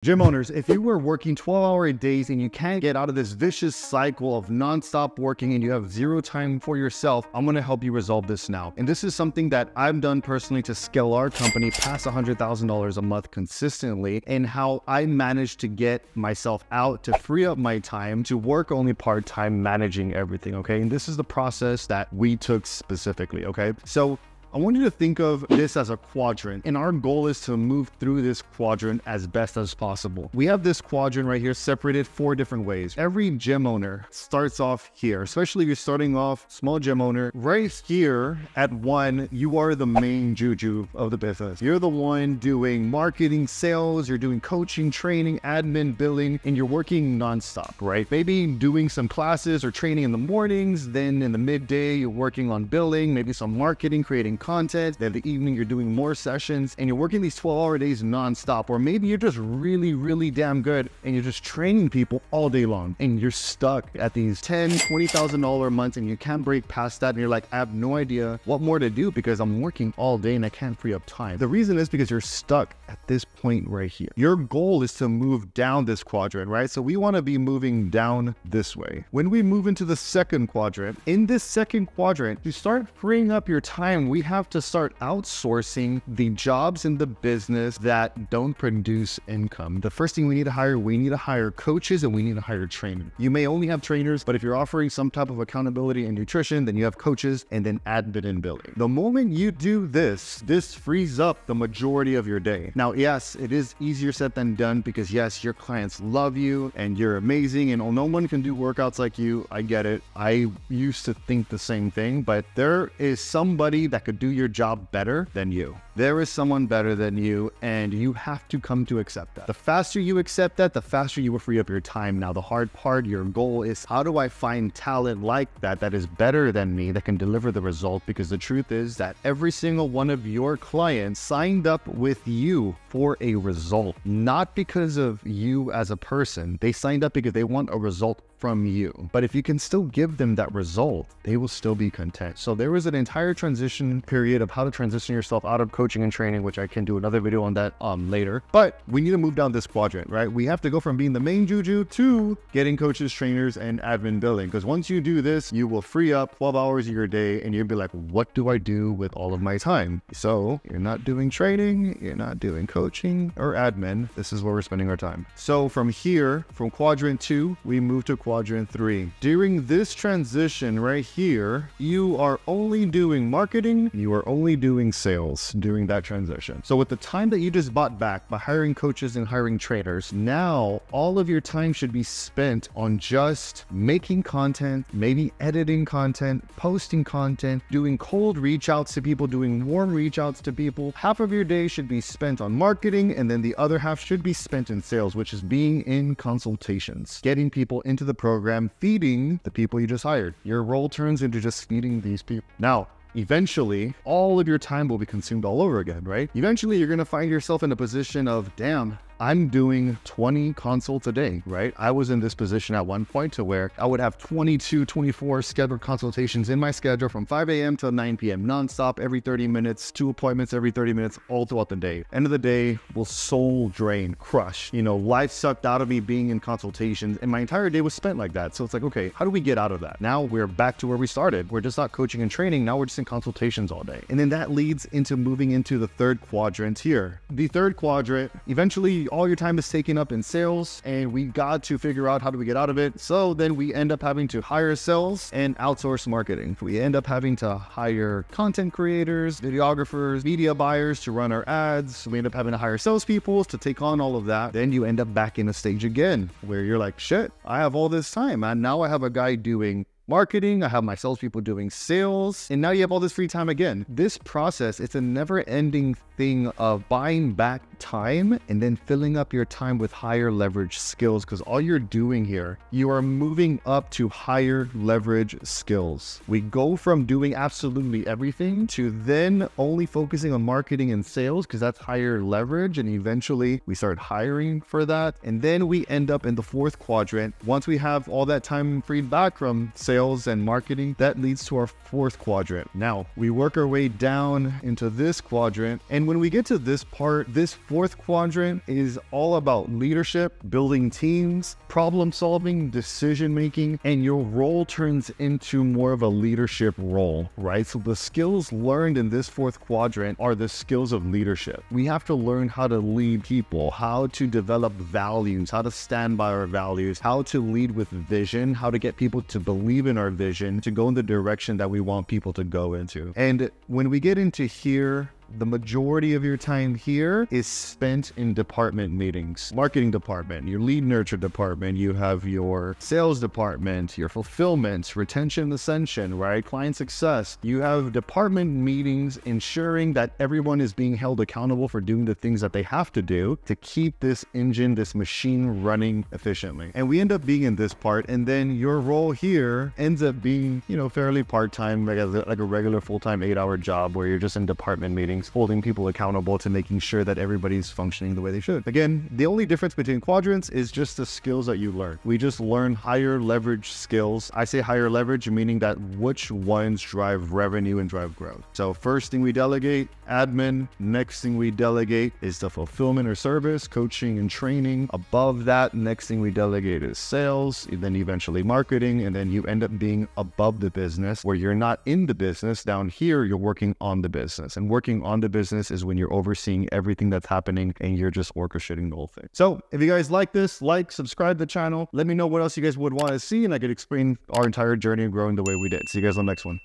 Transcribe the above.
Gym owners, if you were working 12-hour days and you can't get out of this vicious cycle of nonstop working and you have zero time for yourself, I'm going to help you resolve this now. And this is something that I've done personally to scale our company past $100,000 a month consistently, and how I managed to get myself out to free up my time to work only part-time managing everything, okay? And this is the process that we took specifically, okay? So I want you to think of this as a quadrant, and our goal is to move through this quadrant as best as possible. We have this quadrant right here separated 4 different ways. Every gym owner starts off here, especially if you're starting off small gym owner. Right here at 1, you are the main juju of the business. You're the one doing marketing, sales, you're doing coaching, training, admin, billing, and you're working nonstop, right? Maybe doing some classes or training in the mornings, then in the midday, you're working on billing, maybe some marketing, creating content, then the evening you're doing more sessions, and you're working these 12-hour days nonstop. Or maybe you're just really damn good and you're just training people all day long and you're stuck at these $10,000-$20,000 months and you can't break past that, and you're like, I have no idea what more to do because I'm working all day and I can't free up time. The reason is because you're stuck at this point right here. Your goal is to move down this quadrant, right? So we want to be moving down this way. When we move into the second quadrant, in this second quadrant, you start freeing up your time. We have to start outsourcing the jobs in the business that don't produce income. The first thing we need to hire coaches, and we need to hire trainers. You may only have trainers, but if you're offering some type of accountability and nutrition, then you have coaches, and then admin and billing. The moment you do this frees up the majority of your day. Now, yes, it is easier said than done because yes, your clients love you and you're amazing and no one can do workouts like you. I get it. I used to think the same thing, but there is somebody that could do your job better than you. There is someone better than you, and you have to come to accept that. The faster you accept that, the faster you will free up your time. Now, the hard part, your goal is, how do I find talent like that is better than me, that can deliver the result? Because the truth is that every single one of your clients signed up with you for a result, not because of you as a person. They signed up because they want a result from you. But if you can still give them that result, they will still be content. So there was an entire transition period of how to transition yourself out of coaching and training, which I can do another video on that later. But we need to move down this quadrant, right? We have to go from being the main juju to getting coaches, trainers, and admin billing. Because once you do this, you will free up 12 hours of your day and you'll be like, what do I do with all of my time? So you're not doing training, you're not doing coaching or admin. This is where we're spending our time. So from here, from quadrant 2, we move to quadrant 3. During this transition right here, you are only doing marketing, you are only doing sales during that transition. So with the time that you just bought back by hiring coaches and hiring trainers, now all of your time should be spent on just making content, maybe editing content, posting content, doing cold reach outs to people, doing warm reach outs to people. Half of your day should be spent on marketing, and then the other half should be spent in sales, which is being in consultations, getting people into the program, feeding the people you just hired. Your role turns into just feeding these people. Now, eventually, all of your time will be consumed all over again, right? Eventually, you're going to find yourself in a position of, damn, I'm doing 20 consults a day, right? I was in this position at one point to where I would have 22, 24 scheduled consultations in my schedule from 5 a.m. to 9 p.m. nonstop, every 30 minutes, 2 appointments every 30 minutes, all throughout the day. End of the day, will soul drain, crush. You know, life sucked out of me being in consultations, and my entire day was spent like that. So it's like, okay, how do we get out of that? Now we're back to where we started. We're just not coaching and training. Now we're just in consultations all day. And then that leads into moving into the third quadrant here. The third quadrant, eventually all your time is taken up in sales, and we got to figure out how do we get out of it. So then we end up having to hire sales and outsource marketing. We end up having to hire content creators, videographers, media buyers to run our ads. We end up having to hire salespeople to take on all of that. Then you end up back in a stage again where you're like, shit, I have all this time, and now I have a guy doing marketing, I have my salespeople doing sales, and now you have all this free time again. This process, it's a never-ending thing of buying back time and then filling up your time with higher leverage skills, because all you're doing here, you are moving up to higher leverage skills. We go from doing absolutely everything to then only focusing on marketing and sales, because that's higher leverage, and eventually we start hiring for that. And then we end up in the fourth quadrant. Once we have all that time freed back from sales sales and marketing. That leads to our fourth quadrant. Now, we work our way down into this quadrant. And when we get to this part, this fourth quadrant is all about leadership, building teams, problem solving, decision making, and your role turns into more of a leadership role, right? So the skills learned in this fourth quadrant are the skills of leadership. We have to learn how to lead people, how to develop values, how to stand by our values, how to lead with vision, how to get people to believe in our vision, to go in the direction that we want people to go into. And when we get into here, the majority of your time here is spent in department meetings. Marketing department, your lead nurture department, you have your sales department, your fulfillment, retention, ascension, right? Client success. You have department meetings ensuring that everyone is being held accountable for doing the things that they have to do to keep this engine, this machine running efficiently. And we end up being in this part, and then your role here ends up being, fairly part-time, like a regular full-time 8-hour job where you're just in department meetings, holding people accountable to making sure that everybody's functioning the way they should. Again, the only difference between quadrants is just the skills that you learn. We just learn higher leverage skills. I say higher leverage, meaning that which ones drive revenue and drive growth. So first thing we delegate, admin. Next thing we delegate is the fulfillment or service, coaching and training. Above that, next thing we delegate is sales, and then eventually marketing, and then you end up being above the business where you're not in the business. Down here, you're working on the business, and working on the business is when you're overseeing everything that's happening and you're just orchestrating the whole thing. So if you guys like this, subscribe to the channel. Let me know what else you guys would want to see, and I could explain our entire journey of growing the way we did. See you guys on the next one.